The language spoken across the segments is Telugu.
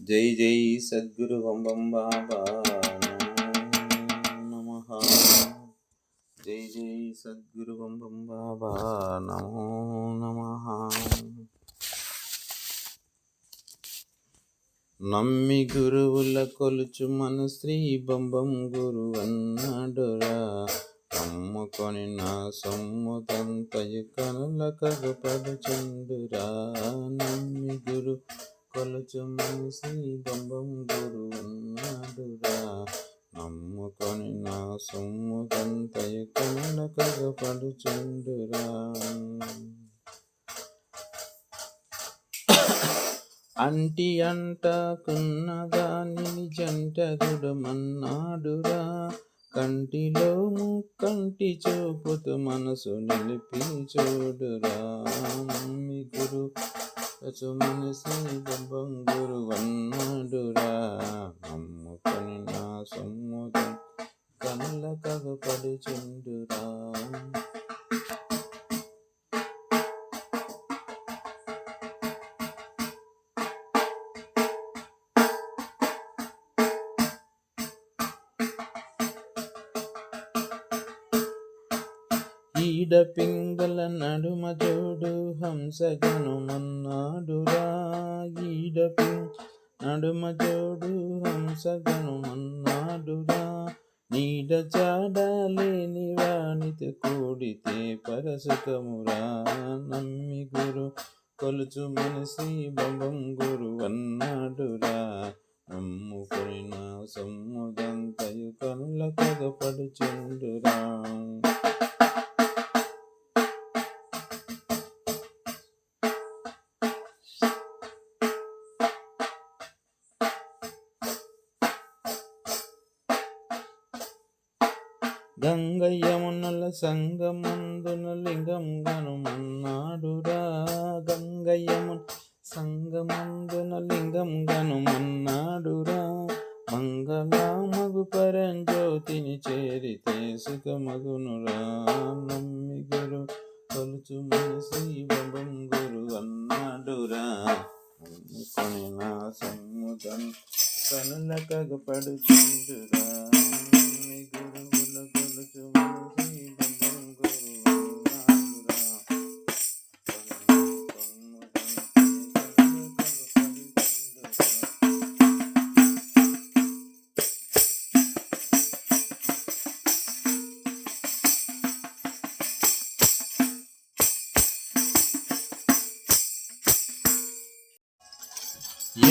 జై జై సద్గురు బం బాబా నమో నమః. జై జై సద్గురు బం బాబా నమో నమః. నమ్మి గురువుల కొలుచు మన శ్రీ బంబం గురు అన్నాడురా. నమ్ముకొని నా సొమ్ముదంతయు కనుల కగపడుచుండురా. నమ్మి గురు కొలుచు మన శ్రీ బంబం గురు అన్నాడురా. నమ్ముకొని నా సొమ్ముదంతయు కనుల కగపడుచుండురా. అంటి అంటకున్న దానిని జంటగుడమన్నాడురా. కంటిలో ముక్కంటి చూపుతూ మనసు నిలిపి చూడురా. నమ్మి గురు మనసి బంబం గురు అన్నాడురా. నమ్ముకొని నా సొమ్ముదం కనుల కగపడుచుండురా. ఈడ పింగళ నడుమ జోడు హంసగనుమన్నాడురా. ఈడ నడుమ జోడు హంసగనుమన్నాడురా. నీడ జాడలేని వానితో కూడితే పరసుకమురా. నమ్మి గురు కొలుచు మనసి బంబం గురు అన్నాడురా. నమ్ముకొని నా సొమ్ముదంతయు కనుల కగపడుచుండురా. గంగయ్యమున్నల సంగమందున లింగం గనుమన్నాడురా. గంగయ్యమున సంగమందున లింగం గనుమన్నాడురా. మంగళమగు పరంజ్యోతిని చేరితే సుఖమగునురా. నమ్మి గురు కొలుచు మనసి బంబం గురు అన్నాడురా. నమ్ముకొని నా సమ్ముదం కనుల కగపడుచుండురా.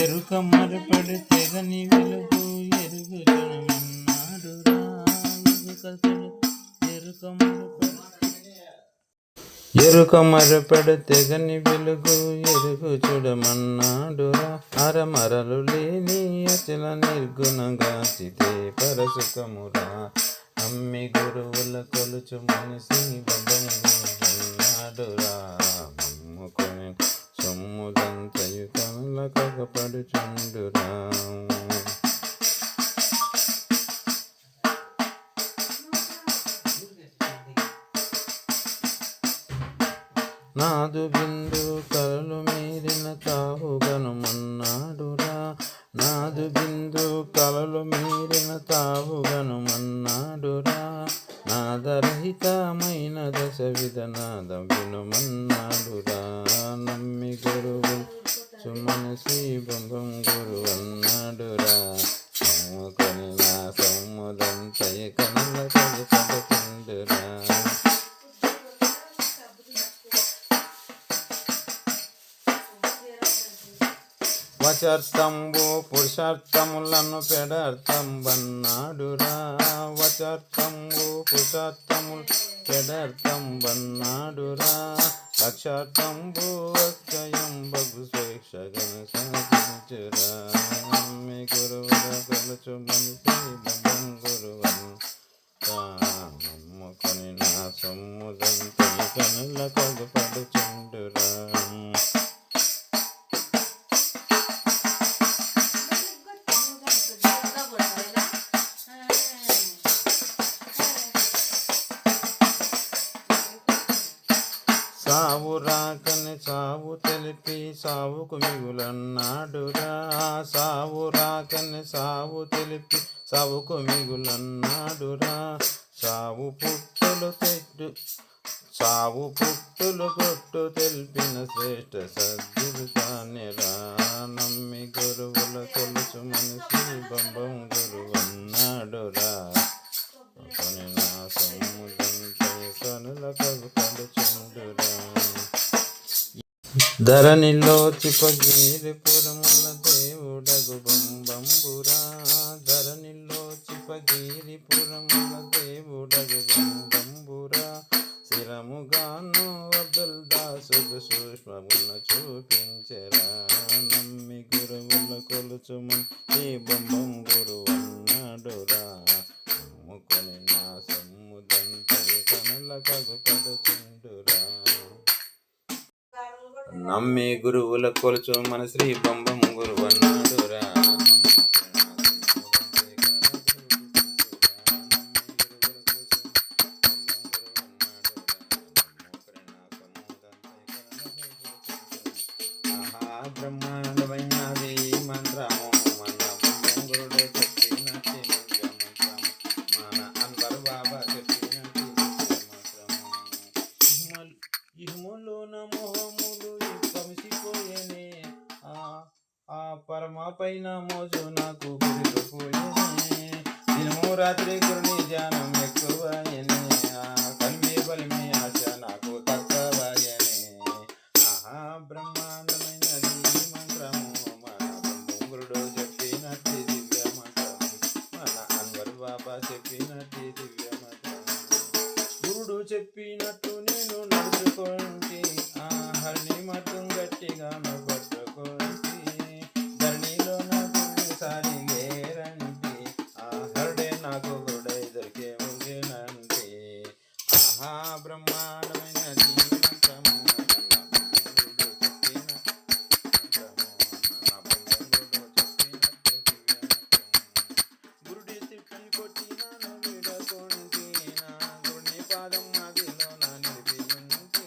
ఎరుక మరపడి తెగని వెలుగు ఎరుగుచుడమన్నాడురా. ఎరుక మరపడి తెగని వెలుగు ఎరుగుచుడమన్నాడురా. అరమరలు లేని అచల నిర్గుణగాచితే పరసుకమురా. నమ్మి గురువుల కొలుచు మనసి బంబం అన్నాడురా. నమ్ముకొని సొమ్ముదంతయు కనుల కగపడుచుండురా. నాదు బిందు కలలు మీరిన తావు గనుమన్నాడురా. నాదు బిందు కలలు మీరిన తావు గనుమన్నాడురా. నాదరహితమైన దశ విధనాదం వినుమన్నాడురా. నమ్మి గురువు మనసి బంబం గురు అన్నాడురా. నమ్ముకొని నా సొమ్ముదంతయ కనుల కగపడుచుండురా. వచర్థంబు పురుషార్థములను పెడర్థం బన్నాడురా. వచర్థంబు పురుషార్థములు పెడర్థం బన్నాడురా. లక్షార్థంబు అక్షయం బగు స్వేక్షగను సాధించురా. నమ్మి గురువుల కొలుచు మనసి బంబం గురు నమ్ముకొని నా సొమ్ముదంతయు కనుల కగపడుచుండురా. సావు రాకని సావు తెలిపి సావుకు మిగులన్నాడురా. సావు రాకని సావు తెలిపి సావుకు మిగులన్నాడురా. సావు పుట్టులు కొట్టు తెలిపిన శ్రేష్ఠ సద్గురు తానేరా. నమ్మి గురువుల కొలుచు మనిషి బంబం గురువు అన్నాడురా. కొని నా సొమ్ముదంతై కనుల కగుపడుచుండురా. ధరణిలో చిపగిరిపురముల దేవుడగు బంబంబురా. ధరణిలో చిపగిరిపురముల దేవుడగు బంబంబురా. స్థిరముగాను అబ్దుల్ దాసుకు సూక్ష్మమున చూపించెరా. నమ్మి గురువుల కొలుచుమన్ ఈ బొమ్మం గురువు అన్నాడురా. నమ్ముకొని నా సొమ్ముదంతై కనుల కగుపడుచుండురా. నమ్మి గురువుల కొలుచు మన శ్రీ బంబం గురువు అన్నాడురా. బ్రహ్మాండమైనది మంత్రము మన బంబం గురుడు చెప్పినట్టి మంత్రము. మన అన్వర్ బాబా చెప్పినట్టి మంత్రము. ఇహములోన మోహములు కమిసిపోయేనే. ఆ పరమ పైన మోజు నాకు గురిపోయేనే. దినము రాత్రి గురుని ధ్యానం ఎక్కువయనే. కలిమి బలిమి ఆశ నాకు తక్కువయనే. బ్రహ్మాండమైనది మంత్రము మన బంబం గురుడు చెప్పినట్టి దివ్య మంత్రము. మన అన్వర్ బాబా చెప్పినట్టి దివ్య మంత్రము. గురుడు చెప్పినట్టు నేను నడుచుకోండి. హరిని మతం గట్టిగా పట్టుకోండి. ధరణిలో నాకు సారిగేరండి. హరుడే నాకు గురుడై దొరికే ముగినండి. బ్రహ్మాండమైనది మంత్రము గురుడు చెప్పిన మంత్రము. మన గురుడు చెప్పినట్టే దివ్య మంత్రము. గురుడి తిట్టి కొట్టినాను విడకొంటి. గురుని పాదం మదిలో నా నిలిపియుంటి.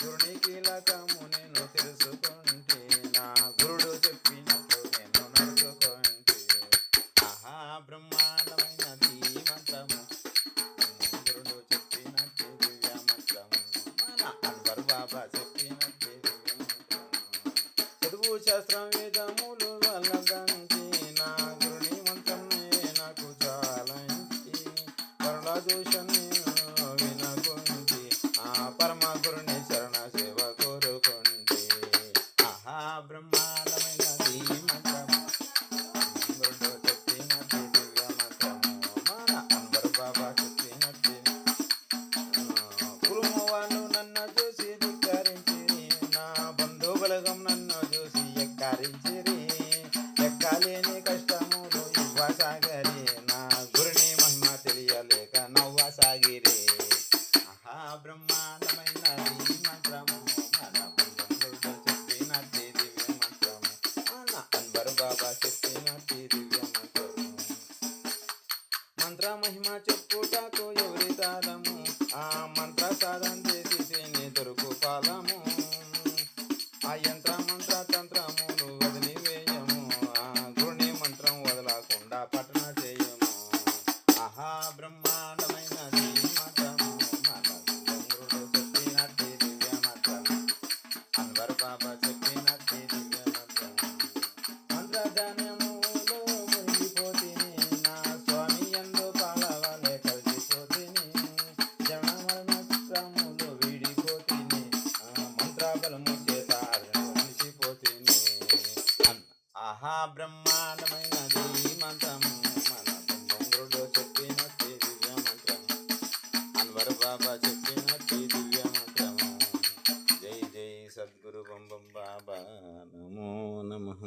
గురుని కీలకము నేను తెలుసుకుంటే. నా గురుడు చెప్పినట్టు నేను నడుచుకుంటే. బ్రహ్మాండమైనది మంత్రము గురుడు చెప్పినట్టు దివ్య మంత్రము. మన అన్వర్ బాబా చెప్పినట్టు దివ్య మంత్రము. చదువు శాస్త్రం వేదములు వల్లదంచి. నా గురుని మంత్రమే నాకు చాలంచి. పరుల దోషం నేను వినకుంటి. పరమ గురుని శరణ సేవ కోరుకుంటి. బ్రహ్మాండమైనది మంత్రము గురుడు చెప్పినట్టు దివ్య మంత్రము. మన అన్వర్ బాబా చెప్పినట్టు. కురుము వాళ్ళు నన్ను చూసి ధిక్కరించిరి. నా బంధు బలగం నన్ను చూసి ఎక్కారించిరి. ఎక్కాలేని కష్టములు ఇవ్వసాగరి. నా గురుని మహిమ తెలియలేక నవ్వసాగిరి. బ్రహ్మాండమైనది మంత్రము మన బంబం గురుడు చెప్పినట్టి దివ్య మంత్రము. మన అన్వర్ బాబా చెప్పినట్టి దివ్య మంత్రము. మంత్ర మహిమ చెప్పుటకు ఎవరి తాళము. మంత్ర సాధన చేసి దొరుకు పాలము. యంత్ర మంత్ర తంత్రములు వదిలివేయము. గురుని మంత్రం వదలకుండా పఠన చేయము. బ్రహ్మాండమైనది మంత్రము మన బంబం గురుడు చెప్పినట్టి దివ్య మంత్రము. అన్వర్ బాబా చెప్పినట్టి దివ్య మంత్రము. మంత్రధాన్యములో మునిగిపోతిని. నా స్వామి యందు పాలవలే కలిసిపోతిని. జన మరణ చక్రములు వీడిపోతిని. మంత్రబలము చేత అలసిపోతిని. బ్రహ్మాండమైనది మంత్రము మన బంబం గురుడు చెప్పినట్టి దివ్య మంత్రము. అన్వర్ బాబా చెప్పినట్టి దివ్య మంత్రము. జై జై సద్గురు బంబం బాబా నమో నమః.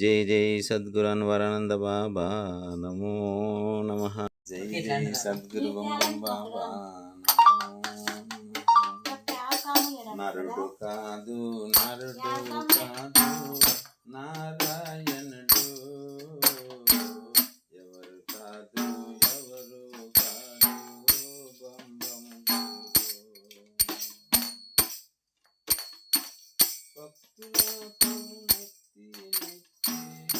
జై జై సద్గురు అన్వరానంద బాబా నమో నమః. జై జై సద్గురు బంబం బాబా నమో నమః. నరుడు కాదు నారాయణుడు. ఎవరు కాదు బంబం గురుడు. భక్తులకు ముక్తి నిచ్చి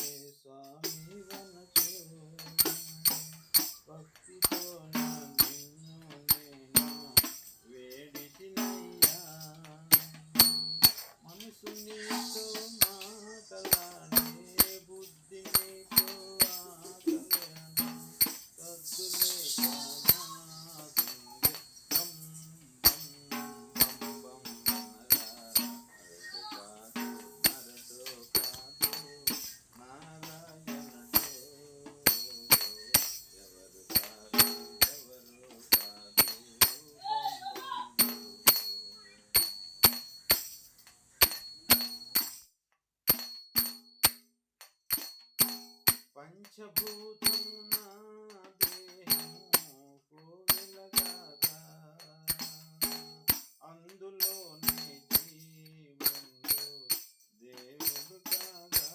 పంచభూతమున దేహము కోవెలగాగా అందులోనే జీవుండు దేవుడు కాగా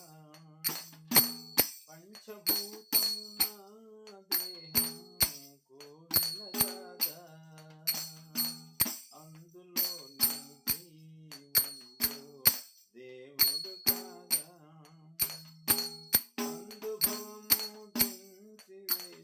పంచభూతమున దేహము కోవెలగాగా అందులోనే జీవుండు దేవుడు కాగా అందుభవము తుంచివేసి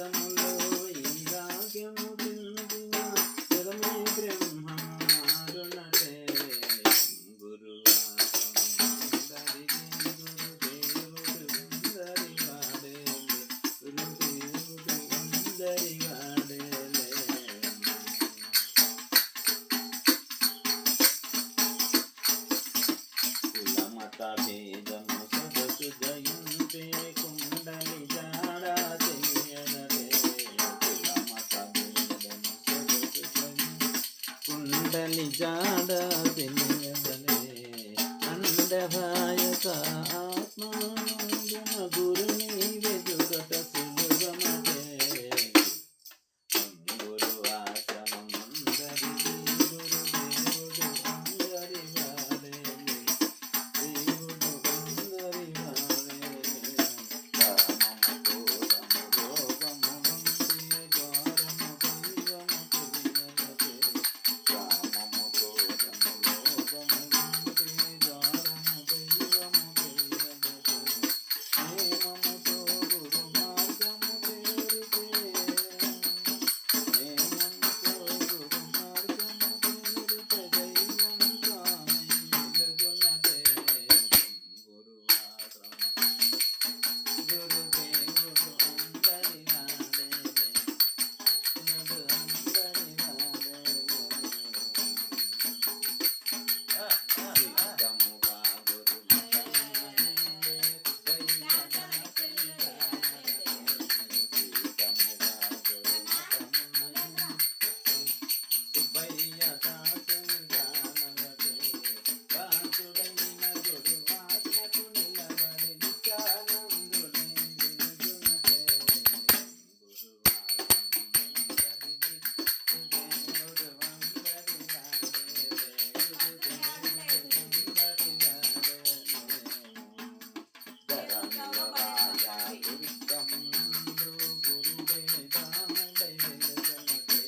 భాగములో ఈ భాగ్యము చెందిన పరమే బ్రహ్మమారుణతే గురువాసముందరిగే గురుదేవుడు అందరివాడే గురుదేవుడు అందరివాడేలే కులమత భేదము సొగసు జయంతే కుండలి జాడా తెలియనదే కులమత భేదము సొగసు కుండలి జాడా తెలియదనే అండభాయక ఆత్మానందన గురుని వెదుకట సులభమటే గురువాశ్రమముందరి గురుదేవుడు అందరి వాడే దేవుడు అందరి వాడే కామము క్రోధము రోగము వంటి ఘోరము దైవము తెలియనదే కామము క్రోధము రోగము వంటి ఘోరము దైవము తెలియనదే ప్రేమముతో గురు మార్గము చేరితే ప్రేమముతో గురు మార్గము చేరితే దైవం తానై వెలుగునటే గురువాశ్రమ గురుదేవుడు అందరి వాడేలే గురు అందరి వాడేలే సిద్ధముగా గురు మతమునందే సుబ్బయ్యదా సిద్ధముగా గురు మతమునందే సుబ్బయ్యదా సంజానవతే వాసుడైన గురు ఆజ్ఞకు నిలబడి నిత్యానందుడై వెలుగునటే గురువాసముందరిది గురుదేవుడు అందరి వాడేలే గురుదేవుడు అందరి వాడేలే ధరణిలో రాయ దుర్గముందు గురుడే దాముడై వెలుగునటే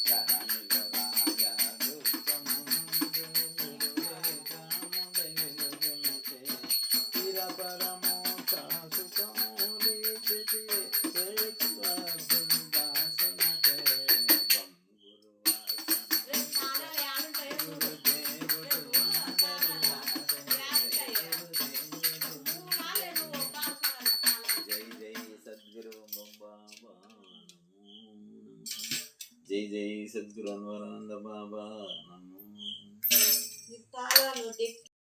ధరణిలో రాయ దుర్గముందు గురుడే దాముడై వెలుగునటే చిరపరమోక్ష సుఖములిచితి చేర్చువాసుదాసనటే గురువాసముందరి గురుదేవుడు అందరి వాడేలే గురుదేవుడు జై జై సద్గురు బాబా నమో నమః జై జై సద్గురు అన్వరానంద బాబా నమో